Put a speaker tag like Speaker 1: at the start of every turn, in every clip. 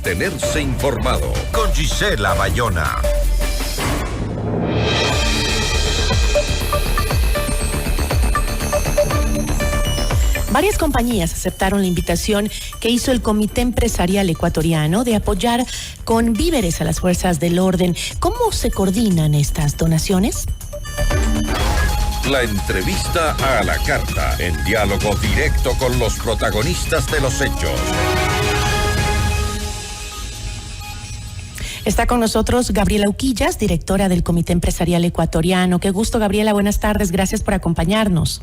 Speaker 1: mantenerse informado. Con Gisela Bayona.
Speaker 2: Varias compañías aceptaron la invitación que hizo el Comité Empresarial Ecuatoriano de apoyar con víveres a las fuerzas del orden. ¿Cómo se coordinan estas donaciones?
Speaker 1: La entrevista a la carta, en diálogo directo con los protagonistas de los hechos.
Speaker 2: Está con nosotros Gabriela Uquillas, directora del Comité Empresarial Ecuatoriano. Qué gusto, Gabriela, buenas tardes, gracias por acompañarnos.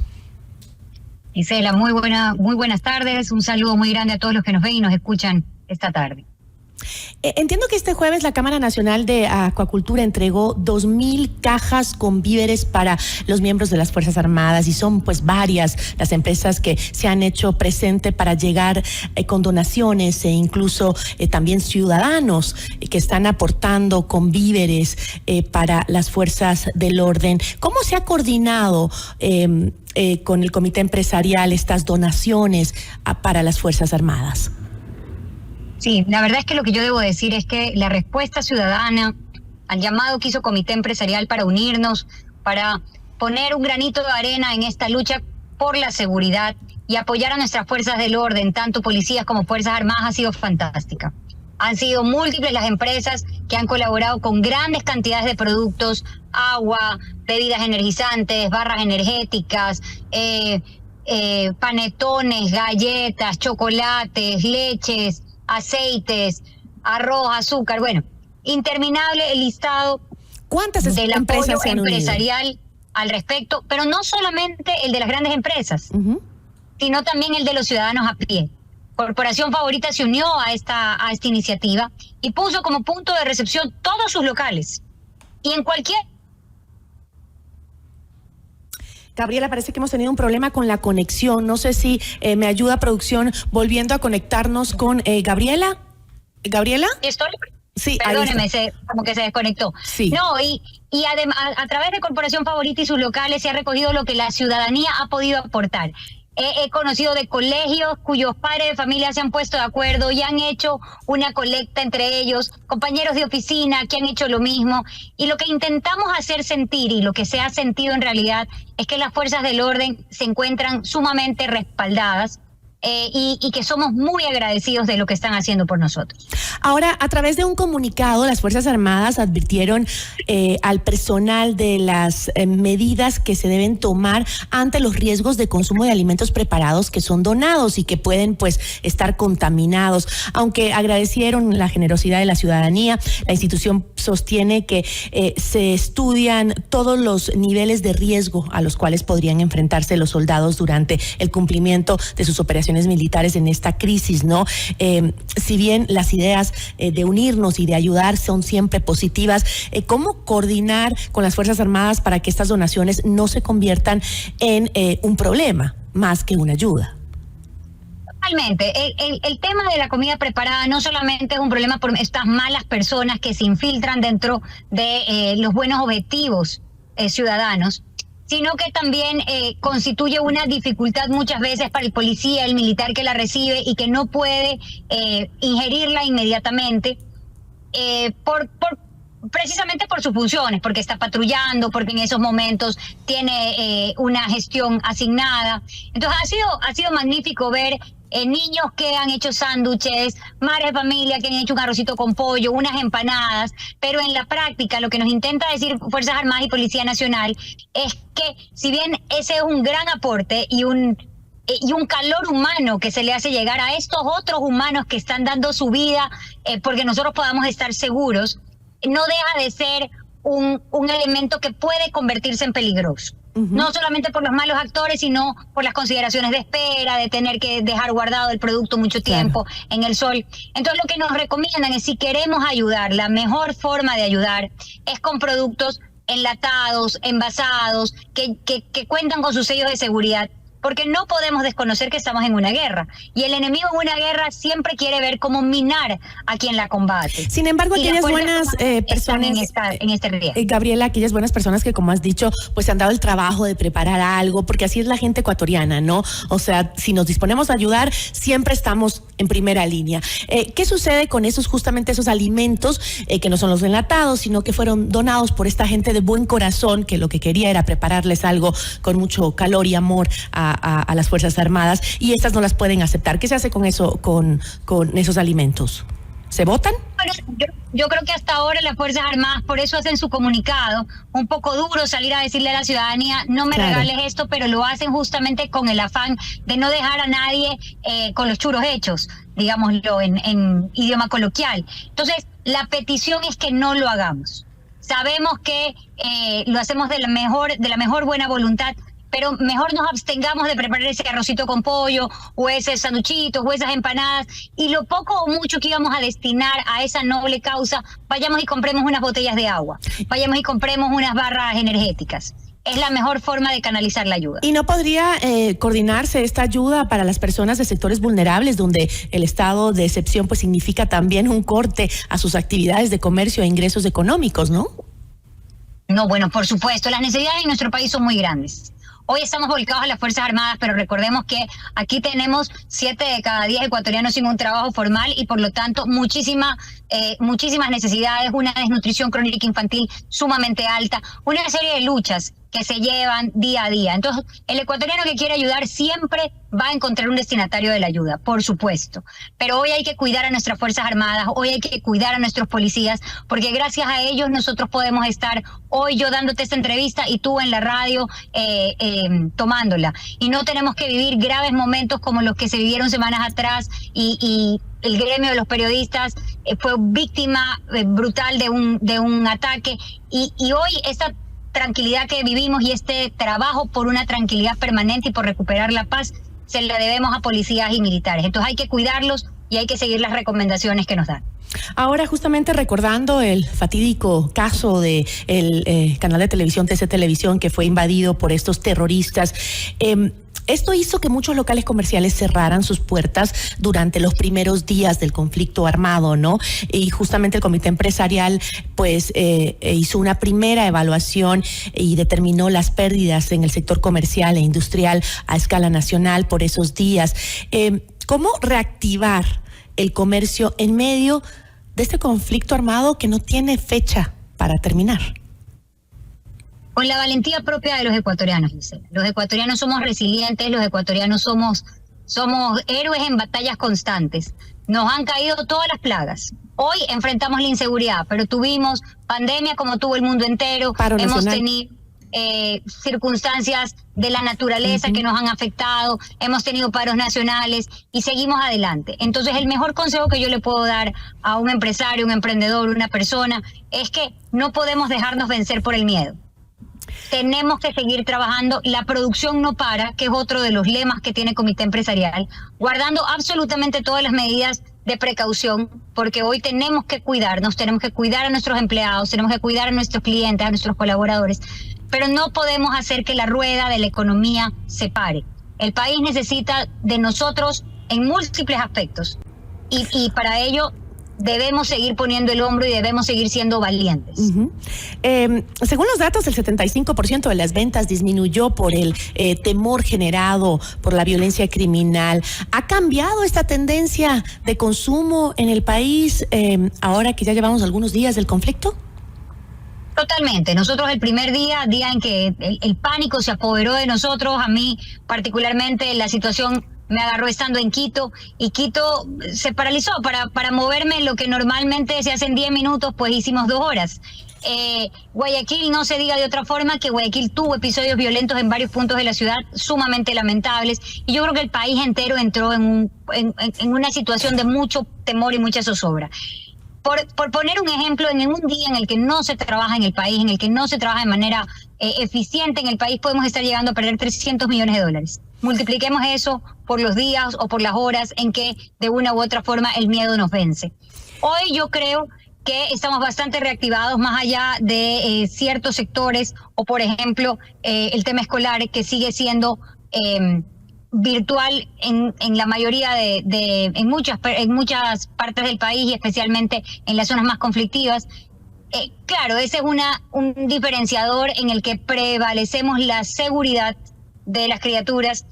Speaker 3: Gisela, muy buenas tardes, un saludo muy grande a todos los que nos ven y nos escuchan esta tarde.
Speaker 2: Entiendo que este jueves la Cámara Nacional de Acuacultura entregó 2,000 cajas con víveres para los miembros de las Fuerzas Armadas y son pues varias las empresas que se han hecho presente para llegar con donaciones e incluso también ciudadanos que están aportando con víveres para las fuerzas del orden. ¿Cómo se ha coordinado con el Comité Empresarial estas donaciones para las Fuerzas Armadas?
Speaker 3: Sí, la verdad es que lo que yo debo decir es que la respuesta ciudadana al llamado que hizo Comité Empresarial para unirnos, para poner un granito de arena en esta lucha por la seguridad y apoyar a nuestras fuerzas del orden, tanto policías como Fuerzas Armadas, ha sido fantástica. Han sido múltiples las empresas que han colaborado con grandes cantidades de productos, agua, bebidas energizantes, barras energéticas, panetones, galletas, chocolates, leches, aceites, arroz, azúcar, bueno, interminable el listado.
Speaker 2: ¿Cuántas
Speaker 3: del
Speaker 2: empresas
Speaker 3: apoyo empresarial al respecto, pero no solamente el de las grandes empresas, sino también el de los ciudadanos a pie. Corporación Favorita se unió a esta iniciativa y puso como punto de recepción todos sus locales. Y en cualquier...
Speaker 2: Gabriela, parece que hemos tenido un problema con la conexión. No sé si me ayuda producción volviendo a conectarnos con Gabriela. ¿Gabriela?
Speaker 3: Estoy...
Speaker 2: Sí,
Speaker 3: perdóneme, como que se desconectó.
Speaker 2: Sí.
Speaker 3: No, y además, a través de Corporación Favorita y sus locales se ha recogido lo que la ciudadanía ha podido aportar. He conocido de colegios cuyos padres de familia se han puesto de acuerdo y han hecho una colecta entre ellos, compañeros de oficina que han hecho lo mismo, y lo que intentamos hacer sentir y lo que se ha sentido en realidad es que las fuerzas del orden se encuentran sumamente respaldadas y que somos muy agradecidos de lo que están haciendo por nosotros.
Speaker 2: Ahora, a través de un comunicado, las Fuerzas Armadas advirtieron al personal de las medidas que se deben tomar ante los riesgos de consumo de alimentos preparados que son donados y que pueden pues estar contaminados. Aunque agradecieron la generosidad de la ciudadanía, la institución sostiene que se estudian todos los niveles de riesgo a los cuales podrían enfrentarse los soldados durante el cumplimiento de sus operaciones militares en esta crisis, ¿no? Si bien las ideas de unirnos y de ayudar son siempre positivas, ¿cómo coordinar con las Fuerzas Armadas para que estas donaciones no se conviertan en un problema más que una ayuda?
Speaker 3: Totalmente. El tema de la comida preparada no solamente es un problema por estas malas personas que se infiltran dentro de los buenos objetivos ciudadanos, sino que también constituye una dificultad muchas veces para el policía, el militar que la recibe y que no puede ingerirla inmediatamente precisamente por sus funciones, porque está patrullando, porque en esos momentos tiene una gestión asignada. Entonces ha sido magnífico ver niños que han hecho sándwiches, madres de familia que han hecho un arrocito con pollo, unas empanadas, pero en la práctica lo que nos intenta decir Fuerzas Armadas y Policía Nacional es que si bien ese es un gran aporte y un calor humano que se le hace llegar a estos otros humanos que están dando su vida porque nosotros podamos estar seguros, no deja de ser un elemento que puede convertirse en peligroso. No solamente por los malos actores, sino por las consideraciones de espera, de tener que dejar guardado el producto mucho tiempo en el sol. Entonces lo que nos recomiendan es, si queremos ayudar, la mejor forma de ayudar es con productos enlatados, envasados, que cuentan con sus sellos de seguridad. porque no podemos desconocer que estamos en una guerra. Y el enemigo en una guerra siempre quiere ver cómo minar a quien la combate.
Speaker 2: Sin embargo, aquellas buenas personas,
Speaker 3: en este riesgo.
Speaker 2: Gabriela, aquellas buenas personas que, como has dicho, pues se han dado el trabajo de preparar algo, porque así es la gente ecuatoriana, ¿no? O sea, si nos disponemos a ayudar, siempre estamos en primera línea. ¿Qué sucede con justamente esos alimentos que no son los enlatados, sino que fueron donados por esta gente de buen corazón, que lo que quería era prepararles algo con mucho calor y amor a las Fuerzas Armadas, y estas no las pueden aceptar? ¿Qué se hace con eso, con esos alimentos? ¿Se votan?
Speaker 3: Bueno, yo creo que hasta ahora las Fuerzas Armadas por eso hacen su comunicado, un poco duro salir a decirle a la ciudadanía, no me regales esto, pero lo hacen justamente con el afán de no dejar a nadie con los churos hechos, digámoslo en idioma coloquial. Entonces, la petición es que no lo hagamos. Sabemos que lo hacemos de la mejor buena voluntad, pero mejor nos abstengamos de preparar ese arrocito con pollo, o ese sanduchito, o esas empanadas, y lo poco o mucho que íbamos a destinar a esa noble causa, vayamos y compremos unas botellas de agua, vayamos y compremos unas barras energéticas. Es la mejor forma de canalizar la ayuda.
Speaker 2: ¿Y no podría coordinarse esta ayuda para las personas de sectores vulnerables, donde el estado de excepción pues significa también un corte a sus actividades de comercio e ingresos económicos, ¿no?
Speaker 3: No, bueno, por supuesto, las necesidades en nuestro país son muy grandes. Hoy estamos volcados a las Fuerzas Armadas, pero recordemos que aquí tenemos 7 de cada 10 ecuatorianos sin un trabajo formal y por lo tanto muchísimas necesidades, una desnutrición crónica infantil sumamente alta, una serie de luchas que se llevan día a día. Entonces, el ecuatoriano que quiere ayudar siempre va a encontrar un destinatario de la ayuda, por supuesto. Pero hoy hay que cuidar a nuestras Fuerzas Armadas, hoy hay que cuidar a nuestros policías, porque gracias a ellos nosotros podemos estar hoy yo dándote esta entrevista y tú en la radio tomándola. Y no tenemos que vivir graves momentos como los que se vivieron semanas atrás y el gremio de los periodistas fue víctima brutal de un ataque. Y hoy esta tranquilidad que vivimos y este trabajo por una tranquilidad permanente y por recuperar la paz se la debemos a policías y militares. Entonces hay que cuidarlos y hay que seguir las recomendaciones que nos dan.
Speaker 2: Ahora, justamente recordando el fatídico caso de el canal de televisión TC Televisión, que fue invadido por estos terroristas, esto hizo que muchos locales comerciales cerraran sus puertas durante los primeros días del conflicto armado, ¿no? Y justamente el comité empresarial pues hizo una primera evaluación y determinó las pérdidas en el sector comercial e industrial a escala nacional por esos días. ¿Cómo reactivar el comercio en medio de este conflicto armado que no tiene fecha para terminar?
Speaker 3: Con la valentía propia de los ecuatorianos, Gisela. Los ecuatorianos somos resilientes, los ecuatorianos somos héroes en batallas constantes. Nos han caído todas las plagas. Hoy enfrentamos la inseguridad, pero tuvimos pandemia como tuvo el mundo entero. Hemos tenido circunstancias de la naturaleza que nos han afectado, hemos tenido paros nacionales y seguimos adelante. Entonces, el mejor consejo que yo le puedo dar a un empresario, un emprendedor, una persona, es que no podemos dejarnos vencer por el miedo. Tenemos que seguir trabajando, la producción no para, que es otro de los lemas que tiene el Comité Empresarial, guardando absolutamente todas las medidas de precaución, porque hoy tenemos que cuidarnos, tenemos que cuidar a nuestros empleados, tenemos que cuidar a nuestros clientes, a nuestros colaboradores, pero no podemos hacer que la rueda de la economía se pare. El país necesita de nosotros en múltiples aspectos y para ello debemos seguir poniendo el hombro y debemos seguir siendo valientes.
Speaker 2: Según los datos, el 75% de las ventas disminuyó por el temor generado por la violencia criminal. ¿Ha cambiado esta tendencia de consumo en el país ahora que ya llevamos algunos días del conflicto?
Speaker 3: Totalmente. Nosotros el primer día en que el pánico se apoderó de nosotros, a mí particularmente la situación me agarró estando en Quito y Quito se paralizó para moverme lo que normalmente se hace en 10 minutos, pues hicimos 2 horas. Guayaquil, no se diga de otra forma, que Guayaquil tuvo episodios violentos en varios puntos de la ciudad sumamente lamentables y yo creo que el país entero entró en una situación de mucho temor y mucha zozobra. Por poner un ejemplo, en un día en el que no se trabaja en el país, en el que no se trabaja de manera eficiente en el país, podemos estar llegando a perder $300 millones. Multipliquemos eso por los días o por las horas en que de una u otra forma el miedo nos vence. Hoy yo creo que estamos bastante reactivados más allá de ciertos sectores o por ejemplo el tema escolar que sigue siendo virtual en la mayoría en muchas partes del país y especialmente en las zonas más conflictivas. Claro, ese es un diferenciador en el que prevalecemos la seguridad de las criaturas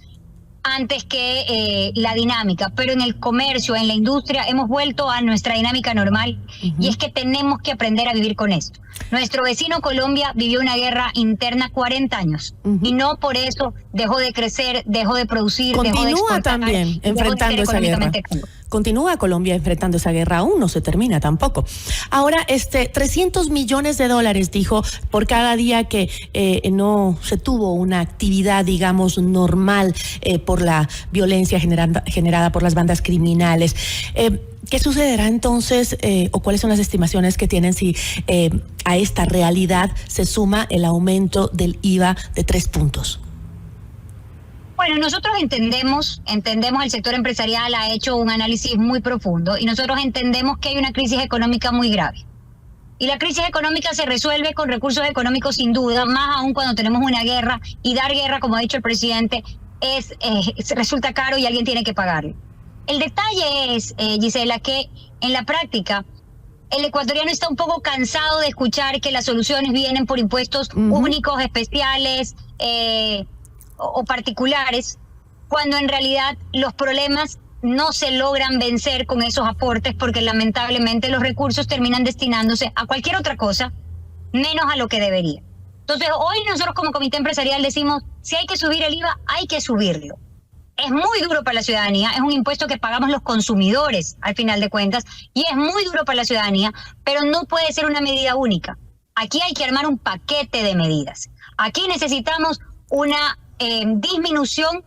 Speaker 3: antes que la dinámica, pero en el comercio, en la industria, hemos vuelto a nuestra dinámica normal y es que tenemos que aprender a vivir con esto. Nuestro vecino Colombia vivió una guerra interna 40 años y no por eso dejó de crecer, dejó de producir, dejó de exportar.
Speaker 2: Continúa también enfrentando esa guerra. Continúa Colombia enfrentando esa guerra, aún no se termina tampoco. Ahora, $300 millones, dijo, por cada día que no se tuvo una actividad, digamos, normal por la violencia generada por las bandas criminales. ¿Qué sucederá entonces o cuáles son las estimaciones que tienen si a esta realidad se suma el aumento del IVA de 3 puntos?
Speaker 3: Bueno, nosotros entendemos, el sector empresarial ha hecho un análisis muy profundo y nosotros entendemos que hay una crisis económica muy grave. Y la crisis económica se resuelve con recursos económicos sin duda, más aún cuando tenemos una guerra, y dar guerra, como ha dicho el presidente, resulta caro y alguien tiene que pagarlo. El detalle es, Gisela, que en la práctica el ecuatoriano está un poco cansado de escuchar que las soluciones vienen por impuestos únicos, especiales, o particulares, cuando en realidad los problemas no se logran vencer con esos aportes porque lamentablemente los recursos terminan destinándose a cualquier otra cosa menos a lo que debería. Entonces hoy nosotros como comité empresarial decimos, si hay que subir el IVA, hay que subirlo. Es muy duro para la ciudadanía, es un impuesto que pagamos los consumidores al final de cuentas y es muy duro para la ciudadanía, pero no puede ser una medida única. Aquí hay que armar un paquete de medidas. Aquí necesitamos una disminución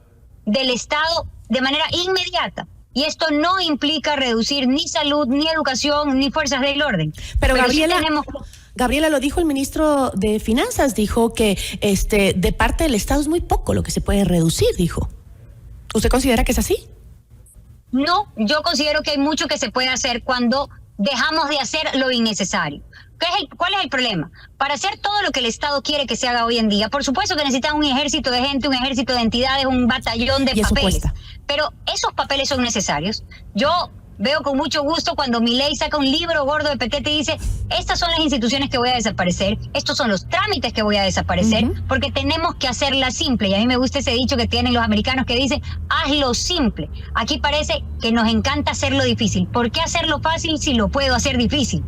Speaker 3: del Estado de manera inmediata. Y esto no implica reducir ni salud, ni educación, ni fuerzas del orden.
Speaker 2: Pero Gabriela, lo dijo el ministro de Finanzas, dijo que de parte del Estado es muy poco lo que se puede reducir, dijo. ¿Usted considera que es así?
Speaker 3: No, yo considero que hay mucho que se puede hacer cuando dejamos de hacer lo innecesario. ¿Cuál es el problema? Para hacer todo lo que el Estado quiere que se haga hoy en día, por supuesto que necesita un ejército de gente, un ejército de entidades, un batallón de papeles. Pero esos papeles son necesarios. Yo veo con mucho gusto cuando Milei saca un libro gordo de Petete y dice, estas son las instituciones que voy a desaparecer, estos son los trámites que voy a desaparecer, porque tenemos que hacerla simple. Y a mí me gusta ese dicho que tienen los americanos que dice, hazlo simple. Aquí parece que nos encanta hacerlo difícil. ¿Por qué hacerlo fácil si lo puedo hacer difícil?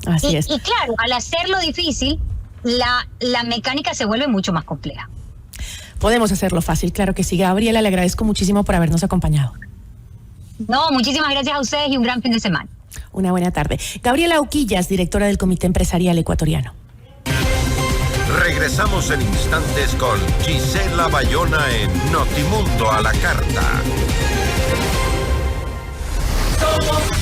Speaker 2: Así es.
Speaker 3: Y claro, al hacerlo difícil, la mecánica se vuelve mucho más compleja.
Speaker 2: Podemos hacerlo fácil, claro que sí. Gabriela, le agradezco muchísimo por habernos acompañado.
Speaker 3: No, muchísimas gracias a ustedes y un gran fin de semana.
Speaker 2: Una buena tarde. Gabriela Uquillas, directora del Comité Empresarial Ecuatoriano.
Speaker 1: Regresamos en instantes con Gisela Bayona en Notimundo a la Carta.
Speaker 4: Somos